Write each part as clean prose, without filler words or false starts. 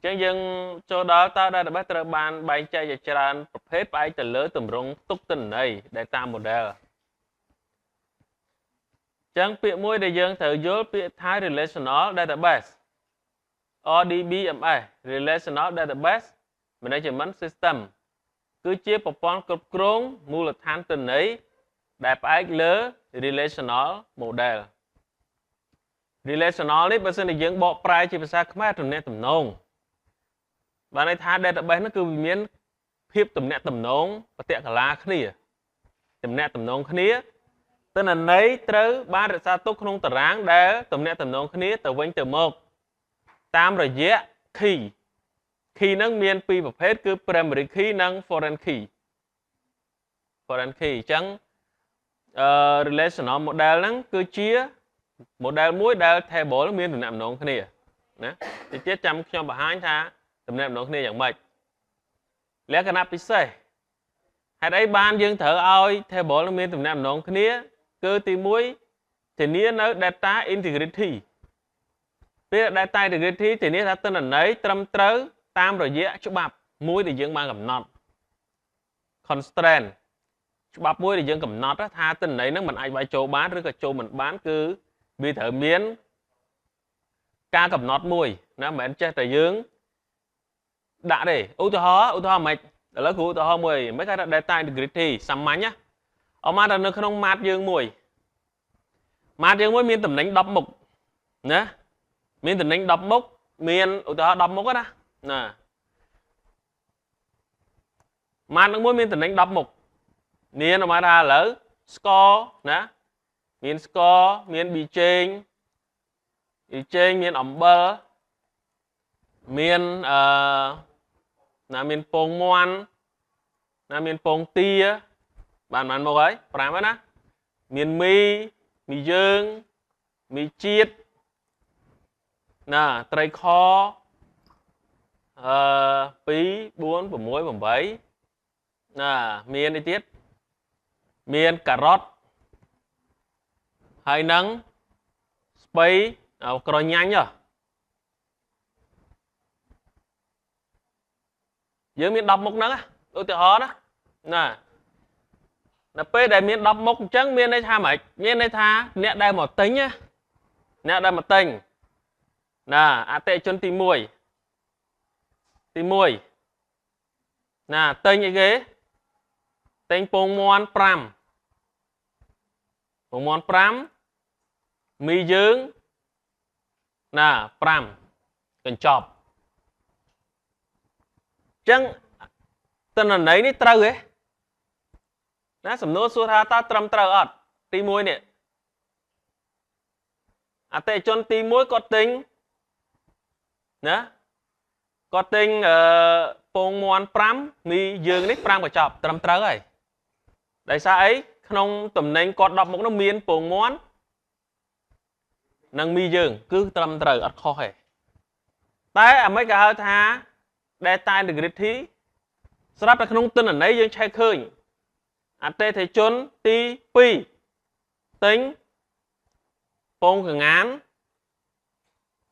ចឹងយើងចូលដល់តើ database ត្រូវបានបែងចែកជាច្រើនប្រភេទផ្អែកទៅលើទម្រង់ទុកទិន្នន័យ data model ចឹងពាក្យមួយដែលយើងត្រូវយល់ពាក្យថា relational database RDBMS relational database management system គឺជាប្រព័ន្ធគ្រប់គ្រងមូលដ្ឋានទិន្នន័យដែលផ្អែកលើ relational model relational នេះបើសិនជាយើងបកប្រែជាភាសាខ្មែរទំនាក់ទំនងបានន័យថា database នោះគឺវាមានភាពទំនាក់ទំនងបតិកលាគ្នាទំនាក់ទំនងគ្នាទិន្នន័យត្រូវបានរក្សាទុកក្នុងតារាងដែលទំនាក់ទំនងគ្នាទៅវិញទៅមកតាមរយៈ key ហ្នឹងមានពីរប្រភេទគឺ primary key និង foreign key អញ្ចឹងrelational model ហ្នឹងគឺជា model មួយដែល table មានទំនាក់ទំនងគ្នាណាតិចទៀតចាំខ្ញុំបង្ហាញថាទំនាក់ទំនងគ្នាយ៉ាងម៉េចលក្ខណៈពិសេសហេតុអីបានយើងត្រូវឲ្យ table មានទំនាក់ទំនងគ្នាគឺទី1ធានានៅ data integrity ពេល data integrity ធានាថាទិន្នន័យត្រឹមត្រូវតាមរយៈច្បាប់មួយដែលយើងបានកំណត់ constraint ច្បាប់មួយដែលយើងកំណត់ថាទិន្នន័យហ្នឹងមិនអាចវាយចូលបានឬក៏ចូលមិនបានគឺវាត្រូវមានការកំណត់មួយណាមិនមែនចេះតែយើងដាក់ទេឧទាហរណ៍មិនឥឡូវគ្រូឧទាហរណ៍មួយមិនគេថា data integrity សាមញ្ញណាអមថានៅក្នុង math យើងមួយមានតំណែង10មុខណាមានតំណែង10មុខមានឧទាហរណ៍10មុខណាmath នឹងមួយមានតំណែង10មុខមានអមថាឥឡូវ score ណាមាន score មាន ប៊ីចេងមានអំបិលមានមានពងមាន់មានពងទាបានមកហើយ5ហើយណាមានមីយើងមីជាតិត្រីខ2 4 6 8មានអីទៀតមានការ៉ុតហើយនឹងស្ពៃក្រញាញ់យើងមាន10មុខហ្នឹងឧទាហរណ៍ណានៅពេលដែលមាន10មុខអញ្ចឹងមានន័យថាម៉េចមានន័យថាអ្នកដែលមកទិញអតិថិជនទី1ទិញអីគេទិញពងមាន់5មីយើង5កញ្ចប់អញ្ចឹងទិន្នន័យនេះត្រូវទេណាសំណួរសួរថាតើត្រឹមត្រូវអត់ទី1នេះអតិថិជនទី1គាត់ទិញពងមាន់5មីយើងនេះ5កញ្ចប់ត្រឹមត្រូវហើយដោយសារអីក្នុងតំណែងគាត់10មុខនោះមានពងមាន់និងមីយើងគឺត្រឹមត្រូវអត់ខុសទេតែអាម៉េចក៏ហៅថា data integrity ស្រាប់តែក្នុងទិន្នន័យយើងឆែកឃើញអតិថិជនទី2ទិញពងកងាន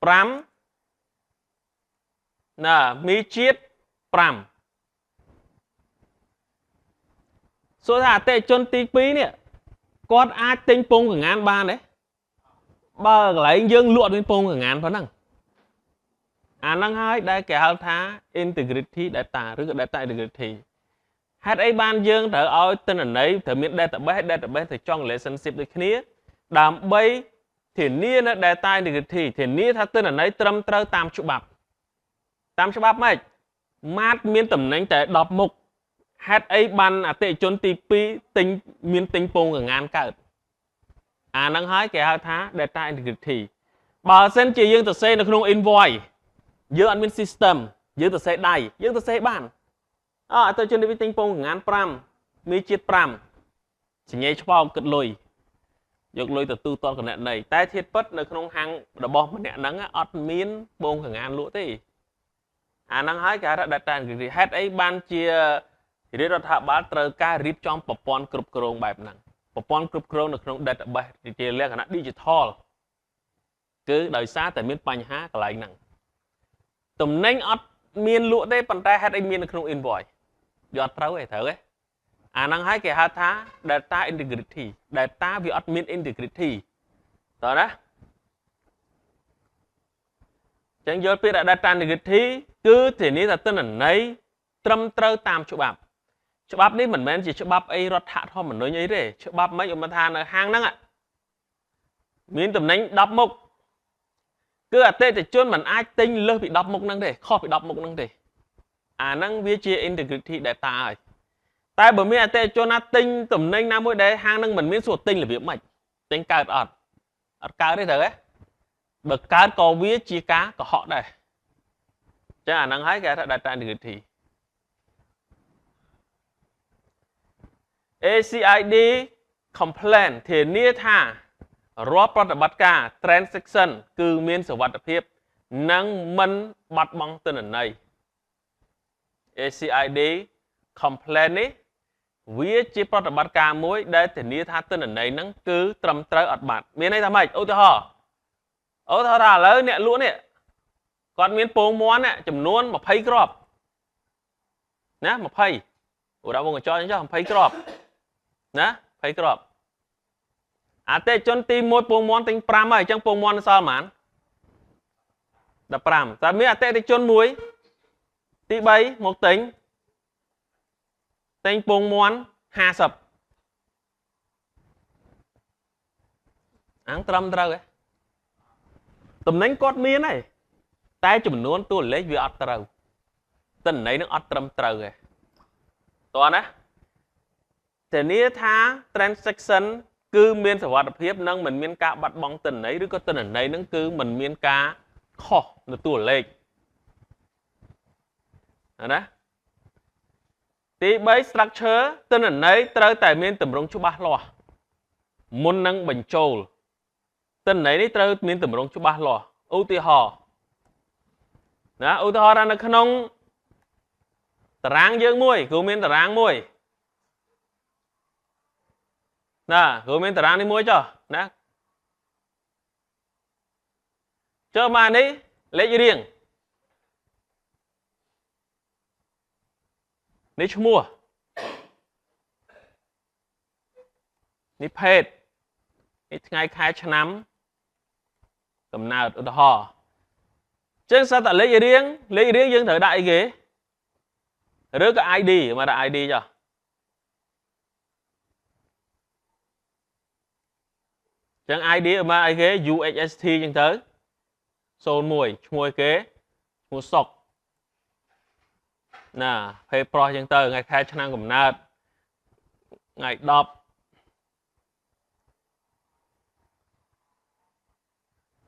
5មីជាតិ5សួរថាអតិថិជនទី2នេះគាត់អាចទិញពងកងានបានទេបើកន្លែងយើងលក់មានពងកងានប៉ុណ្ណឹងអាហ្នឹងហើយដែលគេហៅថា integrity data ឬក៏ data integrity ហេតុអីបានយើងត្រូវឲ្យទិន្នន័យត្រូវមាន database ទៅចង relationship ដូចគ្នាដើម្បីធានានៅ data integrity ធានាថាទិន្នន័យត្រឹមត្រូវតាមច្បាប់ម៉េច math មានតំណែងតែ10មុខហេតុអីបានអតិថិជនទី2ទិញពងកងានកើតអាហ្នឹងហើយគេហៅថា data integrity បើសិនជាយើងទៅសេនៅក្នុង invoice យើងអត់មាន system យើងទៅសេដៃយើងទៅសេបានអតិថិជនទី2ទិញពងកងាន5មីជាតិ5សញ្ញេឆ្វោកគិតលុយយកលុយទៅទូទាត់គណនេយ្យតែធៀបពិតនៅក្នុងហាងរបស់ម្នាក់ហ្នឹងអត់មានពងកងានលក់ទេអាហ្នឹងហើយគេហៅថា data integrity ហេតុអីបានជារាជរដ្ឋាភិបាលត្រូវការរៀបចំប្រព័ន្ធគ្រប់គ្រងបែបហ្នឹងប្រព័ន្ធគ្រប់គ្រងនៅក្នុង database ជាលក្ខណៈ digital គឺដោយសារតែមានបញ្ហាកន្លែងហ្នឹង តំណែងអត់មានលក់ទេប៉ុន្តែហេតុអីមាននៅក្នុង invoice វាអត់ត្រូវទេត្រូវទេអាហ្នឹងហើយគេហៅថា data integrity data វាអត់មាន integrity តើណាចឹងយល់ពាក្យ data integrity គឺធានាថាទិន្នន័យត្រឹមត្រូវតាមច្បាប់ច្បាប់នេះមិនមែនជាច្បាប់អីរដ្ឋធម្មនុញ្ញអីទេច្បាប់មិនឧបមាថានៅហាងហ្នឹងមានតំណែង10មុខគឺអតិថិជនមិនអាចទិញលើសពី10មុខហ្នឹងទេខុសពី10មុខហ្នឹងទេអាហ្នឹងវាជា integrity data ហើយតែបើមានអតិថិជនណាទិញតំណែងណាមួយដែលហាងហ្នឹងមិនមានសួរទិញរបៀបម៉េចទិញកើតអត់កើតទេត្រូវទេបើកើតក៏វាជាការកុហកដែរចឹងអាហ្នឹងហើយគេថា data integrity ACID complaint ធានាថារាល់ប្រតិបត្តិការ transaction គឺមានសុវត្ថិភាពនិងមិនបាត់បង់ទិន្នន័យ ACID complaint នេះវាជាប្រតិបត្តិការមួយដែលធានាថាទិន្នន័យហ្នឹងគឺត្រឹមត្រូវអត់បាត់មានន័យថាម៉េចឧទាហរណ៍ថាឥឡូវអ្នកលក់នេះគាត់មានពងមាន់ចំនួន20គ្រាប់ណា20ឧទាហរណ៍វងកញ្ចក់អញ្ចឹង20គ្រាប់ណា20គ្រាប់អតិថិជនទី1ពងមាន់ទិញ5ហើយអញ្ចឹងពងមាន់សល់ប៉ុន្មាន15តែមានអតិថិជនមួយទី3មកទិញពងមាន់50អាងត្រឹមត្រូវទេតំណែងគាត់មានហើយតែចំនួនតួលេខវាអត់ត្រូវទិន្នន័យនឹងអត់ត្រឹមត្រូវទេតោះណាធានាថា transaction គឺមានសុវត្ថិភាពនិងមិនមានការបាត់បង់ទិន្នន័យឬក៏ទិន្នន័យនឹងគឺមិនមានការខុសនៅតួលេខណាទី3 structure ទិន្នន័យត្រូវតែមានទម្រង់ច្បាស់លាស់មុននឹងបញ្ចូលទិន្នន័យនេះត្រូវមានទម្រង់ច្បាស់លាស់ឧទាហរណ៍ណាឧទាហរណ៍នៅក្នុងតារាងយើងមួយគឺមានតារាងមួយណាគឺមានតារាងនេះមួយចុះណាចុះមកនេះលេខរៀងនេះឈ្មោះនេះភេទនេះថ្ងៃខែឆ្នាំកំណើតឧទាហរណ៍ចឹងសិតតែលេខរៀងយើងត្រូវដាក់អីគេឬក៏ ID មកដាក់ ID ចុះចឹង ID មកអីគេ UHST ចឹងទៅ01ឈ្មោះអីគេឈ្មោះសុកណាភេទប្រុសចឹងទៅថ្ងៃខែឆ្នាំកំណើតថ្ងៃ10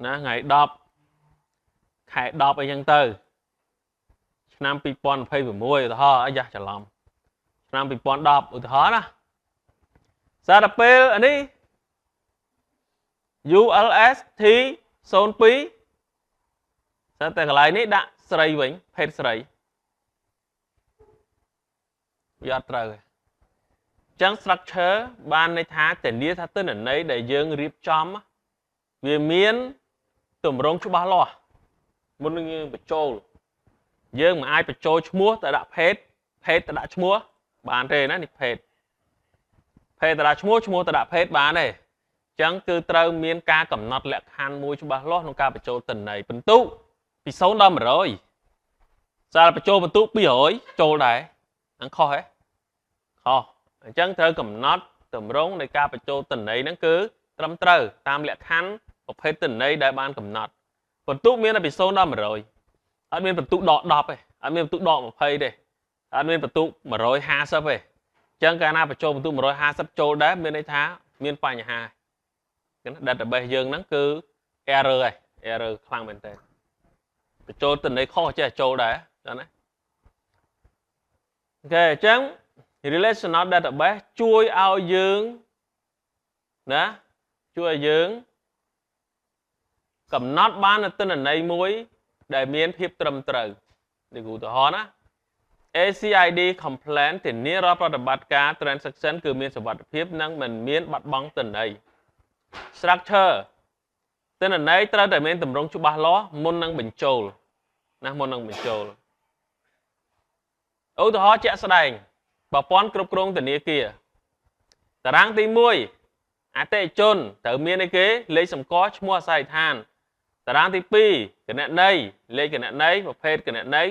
ណាថ្ងៃ10ខែ10អីចឹងទៅឆ្នាំ2026ឧទាហរណ៍អាយ៉ាច្រឡំឆ្នាំ2010ឧទាហរណ៍ណាសារតែពេលនេះ ULST 02សារតែកន្លែងនេះដាក់ស្រីវិញភេទស្រីវាអត់ត្រូវទេអញ្ចឹង structure បានន័យថាធានាថាទិន្នន័យដែលយើងរៀបចំវាមានទម្រង់ច្បាស់លាស់មុននឹងយើងបញ្ចូលយើងមិនអាចបញ្ចូលឈ្មោះទៅដាក់ភេទទៅដាក់ឈ្មោះបានទេណានេះភេទទៅដាក់ឈ្មោះទៅដាក់ភេទបានទេអញ្ចឹងគឺត្រូវមានការកំណត់លក្ខខណ្ឌមួយច្បាស់លាស់ក្នុងការបញ្ចូលទិន្នន័យបន្ទុកពី0ដល់100សារបញ្ចូលបន្ទុក200ចូលដែរហ្នឹងខុសហ៎ខុសអញ្ចឹងត្រូវកំណត់ទម្រង់នៃការបញ្ចូលទិន្នន័យហ្នឹងគឺត្រឹមត្រូវតាមលក្ខខណ្ឌប្រភេទទិន្នន័យដែលបានកំណត់បន្ទុកមានតែពី0ដល់100អត់មានបន្ទុកដក10ទេអត់មានបន្ទុកដក20ទេអត់មានបន្ទុក150ទេអញ្ចឹងកាលណាបញ្ចូលបន្ទុក150ចូលដែរមានន័យថាមានបញ្ហា database យើងហ្នឹងគឺ error ហើយ error ខ្លាំងមែនតើបញ្ចូលទិន្នន័យខុសចេះចូលដែរចឹងណាអូខេអញ្ចឹង relational database ជួយឲ្យយើងណាជួយឲ្យយើងកំណត់បាននូវទិន្នន័យមួយដែលមានភាពត្រឹមត្រូវនេះឧទាហរណ៍ណា ACID complaint ធានារាល់ប្រតិបត្តិការ transaction គឺមានសុវត្ថិភាពនិងមិនមានបាត់បង់ទិន្នន័យ structure ទិន្នន័យត្រូវតែមានទម្រង់ច្បាស់លាស់មុននឹងបញ្ចូល ណាមុននឹងបញ្ចូលឧទាហរណ៍ជាក់ស្ដែងប្រព័ន្ធគ្រប់គ្រងធនាគារតារាងទី1អតិថិជនត្រូវមានអីគេលេខសម្គាល់ឈ្មោះអាសយដ្ឋានតារាងទី2គណនីលេខគណនីប្រភេទគណនី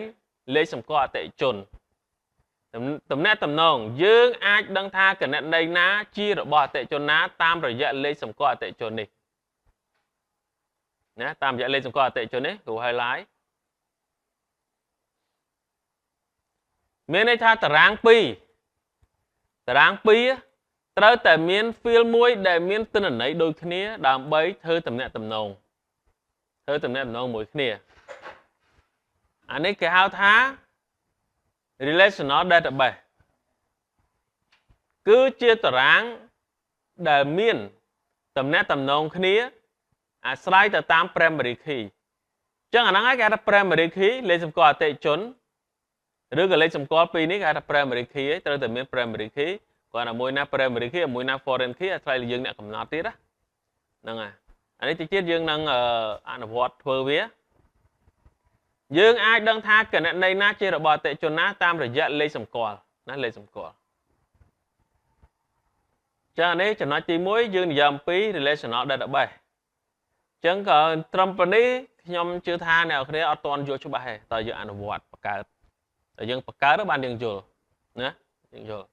លេខសម្គាល់អតិថិជនតំណែងតំណងយើងអាចដឹងថាគណនីណាជារបស់អតិថិជនណាតាមរយៈលេខសម្គាល់អតិថិជននេះណាតាមរយៈលេខសម្គាល់អតិថិជននេះគ្រូ highlight មានន័យថាតារាង2ត្រូវតែមាន field មួយដែលមានទិន្នន័យដូចគ្នាដើម្បីធ្វើតំណែងតំណងមួយគ្នាអានេះគេហៅថា relational database គឺជាតារាងដែលមានតំណែងតំណងគ្នាអាស្រ័យទៅតាម primary key អញ្ចឹងអាហ្នឹងហើយគេហៅថា primary key លេខសម្គាល់អតិថិជនឬក៏លេខសម្គាល់ពីរនេះគេហៅថា primary key ត្រូវតែមាន primary key គាត់មួយណា primary key មួយណា foreign key អាស្រ័យលើយើងអ្នកកំណត់ទៀតហ្នឹងហើយអានេះតិចទៀតយើងនឹងអនុវត្តធ្វើវាយើងអាចដឹងថាគណនីណាជារបស់អតិថិជនណាតាមរយៈលេខសម្គាល់ណាលេខសម្គាល់ចឹងនេះចំណុចទី1យើងនិយាយអំពី relational database ចឹងក៏ត្រឹមប៉ុណ្នេះខ្ញុំជឿថាអ្នកនរគ្នាអត់ទាន់យល់ច្បាស់ទេតើយើងអនុវត្តបង្កើតតែយើងបង្កើតទៅបានយើងយល់ណាយើងយល់